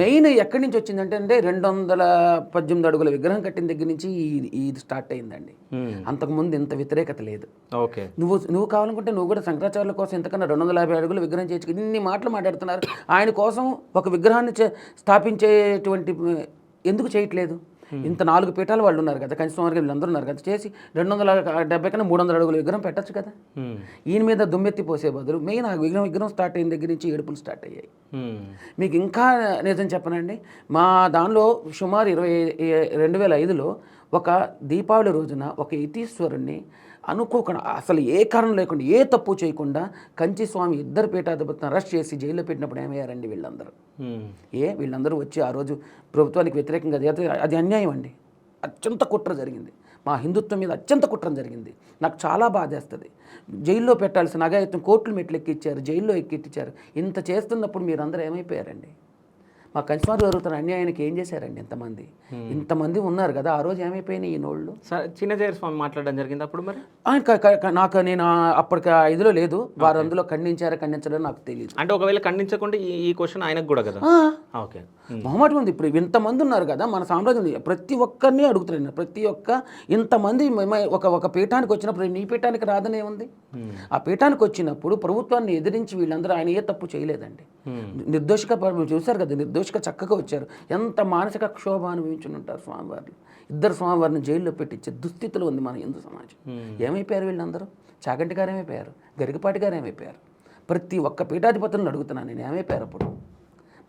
Main ఎక్కడి నుంచి వచ్చిందంటే 218 అడుగుల విగ్రహం కట్టిన దగ్గర నుంచి ఇది స్టార్ట్ అయిందండి. అంతకుముందు ఇంత వ్యతిరేకత లేదు. ఓకే, నువ్వు కావాలనుకుంటే నువ్వు కూడా శంకరాచార్యుల కోసం ఇంతకన్నా 250 అడుగుల విగ్రహం చేయించుకు ఇన్ని మాటలు మాట్లాడుతున్నారు. ఆయన కోసం ఒక విగ్రహాన్ని స్థాపించేటువంటి ఎందుకు చేయట్లేదు? ఇంత 4 పీఠాలు వాళ్ళు ఉన్నారు కదా, కంచిస్వామి వీళ్ళందరూ ఉన్నారు కదా, చేసి 270 కన్నా 300 అడుగుల విగ్రహం పెట్టచ్చు కదా. ఈయన మీద దుమ్మెత్తి పోసే బదులు మెయిన్ ఆ విగ్రహం స్టార్ట్ అయిన దగ్గర నుంచి ఏడుపులు స్టార్ట్ అయ్యాయి. మీకు ఇంకా నిజం చెప్పనండి, మా దానిలో సుమారు 2005లో ఒక దీపావళి రోజున ఒక యతీశ్వరుణ్ణి అనుకోకుండా, అసలు ఏ కారణం లేకుండా, ఏ తప్పు చేయకుండా కంచిస్వామి 2 పీఠాధిపతులను అరెస్ట్ చేసి జైల్లో పెట్టినప్పుడు ఏమయ్యారండి వీళ్ళందరూ? వీళ్ళందరూ వచ్చి ఆ రోజు ప్రభుత్వానికి వ్యతిరేకంగా అది అన్యాయం అండి. అత్యంత కుట్ర జరిగింది, మా హిందుత్వం మీద అత్యంత కుట్ర జరిగింది. నాకు చాలా బాధేస్తుంది. జైల్లో పెట్టాల్సిన అఘాయిత్యం కోర్టులు మెట్లు ఎక్కిచ్చారు, జైల్లో ఎక్కిచ్చారు. ఇంత చేస్తున్నప్పుడు మీరందరూ ఏమైపోయారండి? మా కంచిస్వామి జరుగుతున్న అన్యాయానికి ఏం చేశారండి? ఇంతమంది ఉన్నారు కదా, ఆ రోజు ఏమైపోయినాయి ఈ నోళ్ళు? చిన్నజీయర్ స్వామి మాట్లాడడం జరిగింది అప్పుడు మరి? నాకు నేను అప్పటికి ఇదిలో లేదు, వారు అందులో ఖండించడం నాకు తెలియదు. అంటే ఒకవేళ ఖండించకుండా ఈ క్వశ్చన్ ఆయనకు కూడా కదా. ఓకే, మొహమాటం ఉంది. ఇప్పుడు ఇంతమంది ఉన్నారు కదా మన సామ్రాజ్యం, ప్రతి ఒక్కరిని అడుగుతున్నాను, ప్రతి ఒక్క ఇంతమంది ఒక పీఠానికి వచ్చినప్పుడు నీ పీఠానికి రాదనే ఉంది. ఆ పీఠానికి వచ్చినప్పుడు ప్రభుత్వాన్ని ఎదిరించి వీళ్ళందరూ ఆయన ఏ తప్పు చేయలేదండి. నిర్దోషిగా చూశారు కదా, నిర్దోషిగా చక్కగా వచ్చారు. ఎంత మానసిక క్షోభ అనుభవించుని ఉంటారు స్వామివారిని. 2 స్వామివారిని జైల్లో పెట్టించే దుస్థితిలో ఉంది మన హిందూ సమాజం. ఏమైపోయారు వీళ్ళందరూ? చాగంటి గారు ఏమైపోయారు? గరికపాటి గారు ఏమైపోయారు? ప్రతి ఒక్క పీఠాధిపతులను అడుగుతున్నాను నేను, ఏమైపోయారు అప్పుడు?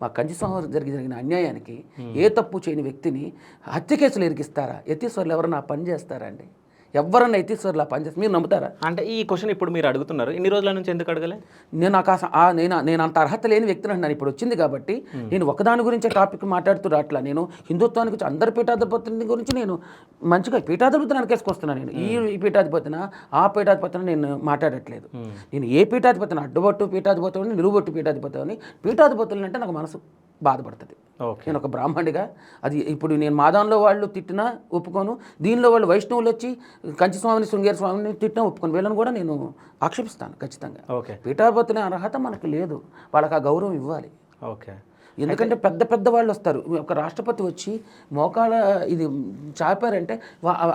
మా కంచిస్వామి జరిగిన అన్యాయానికి ఏ తప్పు చేయని వ్యక్తిని హత్య కేసులు ఇరికిస్తారా? యతీశ్వరులు ఎవరన్నా పని చేస్తారా అండి? ఎవరన్నా యతీశ్వరులు పని చేస్తారు? మీరు నమ్ముతారా? అంటే ఈ క్వశ్చన్ ఇప్పుడు మీరు అడుగుతున్నారు, ఇన్ని రోజుల నుంచి ఎందుకు అడగలే? నేను అంత అర్హత లేని వ్యక్తిని అంటున్నాను. ఇప్పుడు వచ్చింది కాబట్టి నేను ఒకదాని గురించే టాపిక్ మాట్లాడుతూ రాట్లా. నేను హిందుత్వానికి గురించి అందరి పీఠాధిపతుల గురించి నేను మంచిగా పీఠాధిపతిని అనకేసుకొస్తున్నాను. నేను ఈ పీఠాధిపతిన ఆ పీఠాధిపతిని నేను మాట్లాడట్లేదు. నేను ఏ పీఠాధిపతిని అడ్డుబొట్టు పీఠాధిపతిని నిలువబొట్టు పీఠాధిపతిని పీఠాధిపతులు అంటే నాకు మనసు బాధపడుతుంది. నేను ఒక బ్రాహ్మణుడిగా అది ఇప్పుడు నేను మాదాంలో వాళ్ళు తిట్టినా ఒప్పుకోను, దీనిలో వాళ్ళు వైష్ణవులు వచ్చి కంచిస్వామిని శృంగేరి స్వామిని తిట్టినా ఒప్పుకోను. వీళ్ళని కూడా నేను ఆక్షేపిస్తాను ఖచ్చితంగా. పీఠాధిపతులే అర్హత మనకు లేదు, వాళ్ళకి ఆ గౌరవం ఇవ్వాలి. ఓకే, ఎందుకంటే పెద్ద వాళ్ళు వస్తారు. ఒక రాష్ట్రపతి వచ్చి మోకాల ఇది చాపారంటే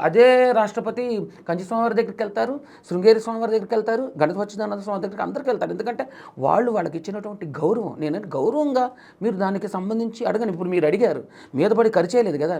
అదే రాష్ట్రపతి కంచిస్వామివారి దగ్గరికి వెళ్తారు, శృంగేరి స్వామివారి దగ్గరికి వెళ్తారు, గణపతి సచ్చిదానంద స్వామి దగ్గరికి అందరికి వెళ్తారు. ఎందుకంటే వాళ్ళకి ఇచ్చినటువంటి గౌరవం. నేను గౌరవంగా మీరు దానికి సంబంధించి అడగను. ఇప్పుడు మీరు అడిగారు, మీద పడి ఖర్చేయలేదు కదా.